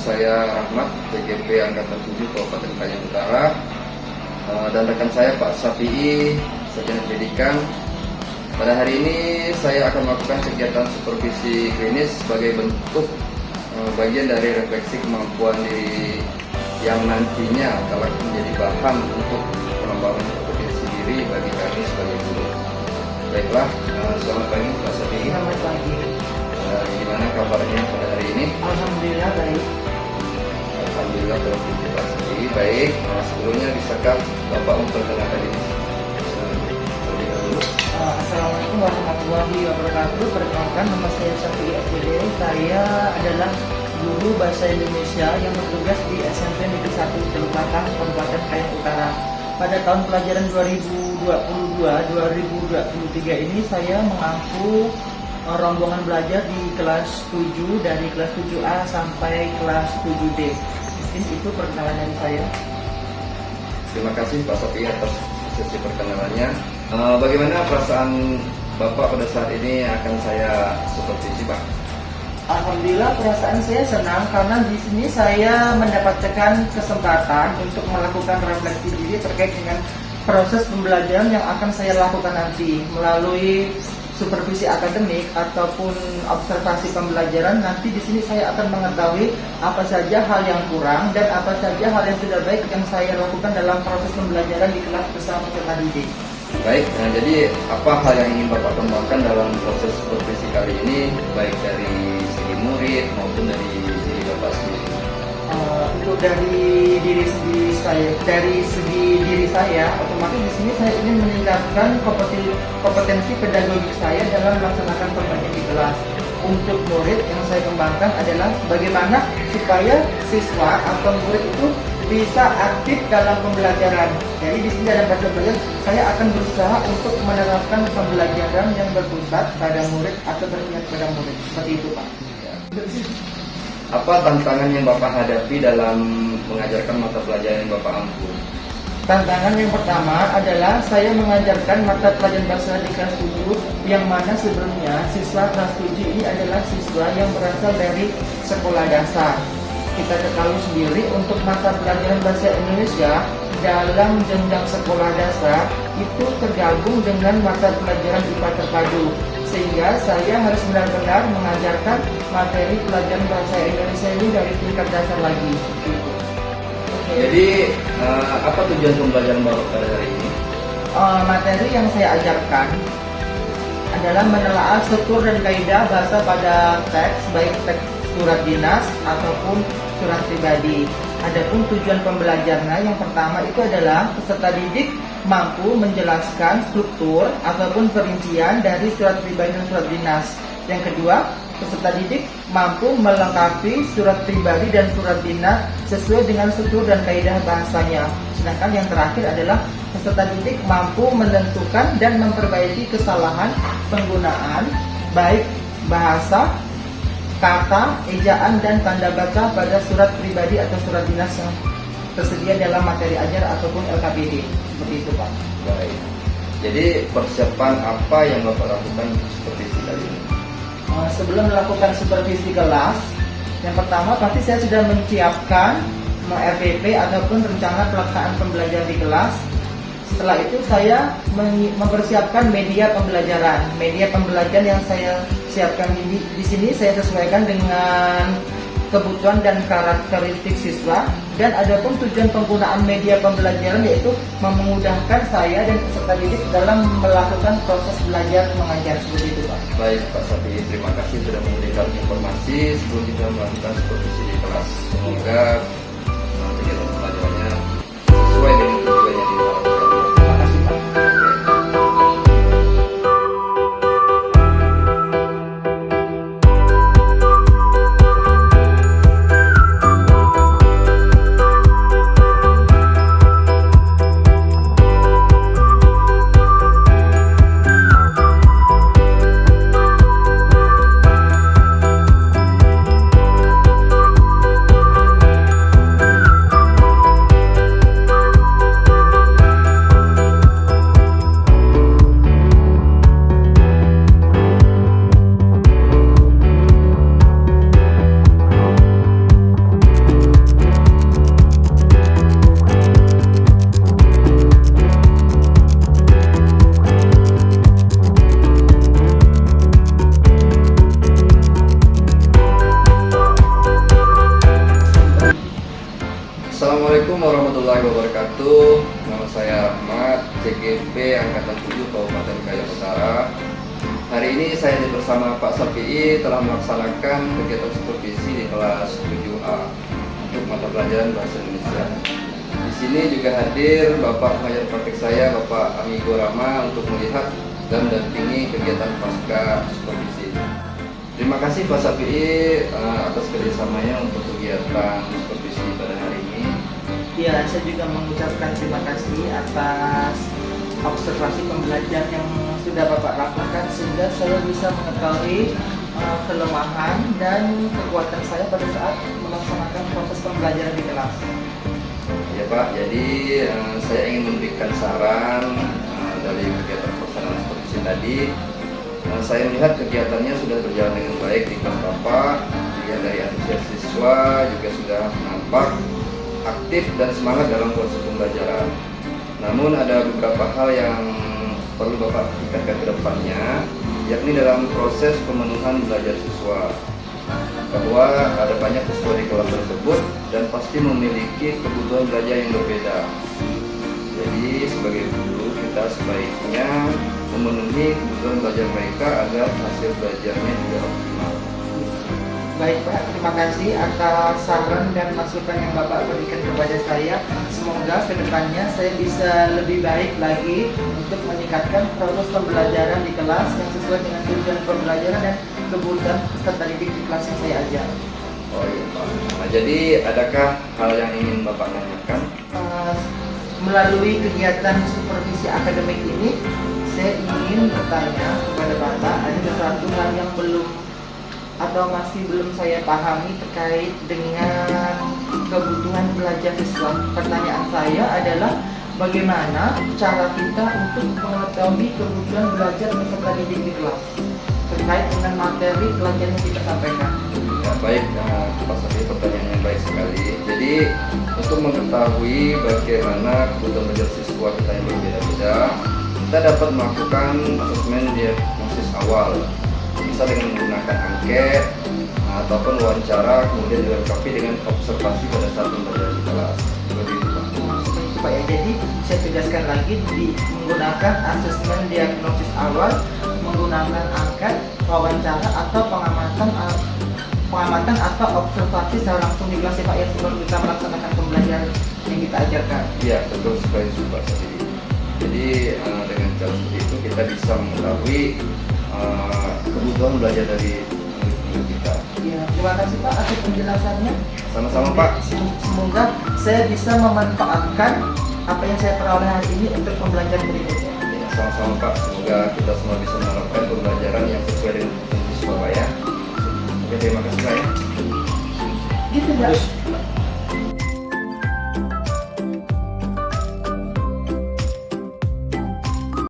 saya Rahmat, TGP Angkatan 7 Kabupaten Kayong Utara, dan rekan saya Pak Safi'i, Sarjana Pendidikan. Pada hari ini saya akan melakukan kegiatan supervisi klinis sebagai bentuk bagian dari refleksi kemampuan diri yang nantinya akan menjadi bahan untuk pengembangan kompetensi diri bagi kami sebagai guru. Baiklah, selamat pagi Pak Safi'i. Selamat pagi. Gimana kabarnya pada hari ini? Alhamdulillah baik. Alhamdulillah terpuji Pak Safi'i. Baik, sebelumnya bisakah Bapak memperkenalkan diri terlebih dahulu? Assalamualaikum warahmatullahi wabarakatuh. Perkenalkan, nama saya Safi'i SPD. Saya adalah guru bahasa Indonesia yang bertugas di SMP Negeri 1 Teluk Batang, Kabupaten Kayong Utara. Pada tahun pelajaran 2022-2023 ini saya mengaku rombongan belajar di kelas 7 dari kelas 7A sampai kelas 7D. Mungkin itu perkenalan dari saya. Terima kasih Pak Safi'i atas sesi perkenalannya. Bagaimana perasaan Bapak pada saat ini akan saya supervisi, Pak? Alhamdulillah, perasaan saya senang karena di sini saya mendapatkan kesempatan untuk melakukan refleksi diri terkait dengan proses pembelajaran yang akan saya lakukan nanti melalui supervisi akademik ataupun observasi pembelajaran. Nanti di sini saya akan mengetahui apa saja hal yang kurang dan apa saja hal yang sudah baik yang saya lakukan dalam proses pembelajaran di kelas bersama peserta didik. Baik, jadi apa hal yang ingin Bapak kembangkan dalam proses supervisi kali ini, baik dari segi murid maupun dari diri Bapak sendiri? Untuk dari segi diri saya, otomatis di sini saya ingin meningkatkan kompetensi pedagogik saya dalam melaksanakan pembelajaran di kelas. Untuk murid yang saya kembangkan adalah bagaimana supaya siswa atau murid itu bisa aktif dalam pembelajaran. Jadi di sini dalam proses belajar saya akan berusaha untuk menerapkan pembelajaran yang berpusat pada murid atau berniat pada murid. Seperti itu, Pak. Apa tantangan yang Bapak hadapi dalam mengajarkan mata pelajaran yang Bapak ampu? Tantangan yang pertama adalah saya mengajarkan mata pelajaran bahasa di kelas 7 yang mana sebelumnya siswa kelas 7 ini adalah siswa yang berasal dari sekolah dasar. Kita ketahui sendiri untuk mata pelajaran bahasa Indonesia dalam jenjang sekolah dasar itu tergabung dengan mata pelajaran IPA terpadu, sehingga saya harus benar-benar mengajarkan materi pelajaran bahasa Indonesia ini dari tingkat dasar lagi. Jadi apa tujuan pembelajaran Bapak pada hari ini? Materi yang saya ajarkan adalah menelaah struktur dan kaidah bahasa pada teks, baik teks surat dinas ataupun surat pribadi. Adapun tujuan pembelajarannya yang pertama itu adalah peserta didik mampu menjelaskan struktur ataupun perincian dari surat pribadi dan surat dinas. Yang kedua, peserta didik mampu melengkapi surat pribadi dan surat dinas sesuai dengan struktur dan kaidah bahasanya. Sedangkan yang terakhir adalah peserta didik mampu menentukan dan memperbaiki kesalahan penggunaan baik bahasa, kata, ejaan, dan tanda baca pada surat pribadi atau surat dinas yang tersedia dalam materi ajar ataupun LKPD. Seperti itu, Pak. Baik. Jadi persiapan apa yang Bapak lakukan supervisi kali ini? Sebelum melakukan supervisi kelas, yang pertama pasti saya sudah menyiapkan RPP ataupun rencana pelaksanaan pembelajaran di kelas. Setelah itu saya mempersiapkan media pembelajaran. Media pembelajaran yang saya siapkan di sini saya sesuaikan dengan kebutuhan dan karakteristik siswa, dan adapun tujuan penggunaan media pembelajaran yaitu memudahkan saya dan peserta didik dalam melakukan proses belajar mengajar. Seperti itu, Pak. Baik Pak Safi'i, terima kasih sudah memberikan informasi sebelum kita melakukan supervisi di kelas. Semoga kegiatan pembelajarannya sesuai dengan tujuan yang diharapkan. Terima kasih, Pak. Assalamualaikum warahmatullahi wabarakatuh. Nama saya Ahmad, CGP Angkatan 7 Kabupaten Kayak Utara. Hari ini saya bersama Pak Safi'i telah melaksanakan kegiatan supervisi di kelas 7A untuk mata pelajaran Bahasa Indonesia. Di sini juga hadir Bapak pengajar praktik saya, Bapak Amigo Rama, untuk melihat dan mendampingi kegiatan pasca supervisi. Terima kasih Pak Safi'i atas kerjasamanya untuk kegiatan supervisi pada hari ini. Ya, saya juga mengucapkan terima kasih atas observasi pembelajaran yang sudah Bapak lakukan sehingga saya bisa mengetahui kelemahan dan kekuatan saya pada saat melaksanakan proses pembelajaran di kelas. Ya Pak, jadi saya ingin memberikan saran dari kegiatan pelaksanaan supervisi tadi. Saya melihat kegiatannya sudah berjalan dengan baik di kelas Bapak. Dilihat dari antusias siswa juga sudah nampak aktif dan semangat dalam proses pembelajaran. Namun ada beberapa hal yang perlu Bapak tingkatkan ke depannya, yakni dalam proses pemenuhan belajar siswa. Bahwa ada banyak siswa di kelas tersebut dan pasti memiliki kebutuhan belajar yang berbeda. Jadi sebagai guru kita sebaiknya memenuhi kebutuhan belajar mereka agar hasil belajarnya juga optimal. Baik Pak, terima kasih atas saran dan masukan yang Bapak berikan kepada saya. Semoga kedepannya saya bisa lebih baik lagi untuk meningkatkan proses pembelajaran di kelas yang sesuai dengan tujuan pembelajaran dan kebutuhan peserta didik di kelas yang saya ajar. Oh iya Pak. Nah, jadi adakah hal yang ingin Bapak tanyakan? Melalui kegiatan supervisi akademik ini, saya ingin bertanya kepada Bapak, ada sesuatu hal yang belum atau masih belum saya pahami terkait dengan kebutuhan belajar siswa. Pertanyaan saya adalah bagaimana cara kita untuk mengetahui kebutuhan belajar peserta didik di kelas terkait dengan materi pelajaran yang kita sampaikan. Ya, baik, Pak Safi, pertanyaan yang baik sekali. Jadi untuk mengetahui bagaimana kebutuhan belajar siswa kita yang berbeda-beda, kita dapat melakukan asesmen diagnosis awal, bisa dengan menggunakan angket ataupun wawancara, kemudian dilengkapi dengan observasi pada saat pembelajaran di kelas. Seperti itu Pak. Seperti itu Pak ya. Jadi saya tegaskan lagi, menggunakan asesmen diagnosis awal, menggunakan angket, wawancara atau pengamatan atau observasi secara langsung di kelas Pak ya, sebelum kita melaksanakan pembelajaran yang kita ajarkan. Iya, betul sekali Pak Safi. Jadi dengan cara seperti itu kita bisa mengetahui kebutuhan belajar dari murid kita. Ya, terima kasih Pak atas penjelasannya. Sama-sama Pak. Semoga saya bisa memanfaatkan apa yang saya peroleh hari ini untuk pembelajaran berikutnya. Ya, sama-sama Pak. Semoga kita semua bisa menerapkan pembelajaran yang sesuai dengan kebutuhan siswa Pak ya. Oke, terima kasih Pak ya. Gitu Pak.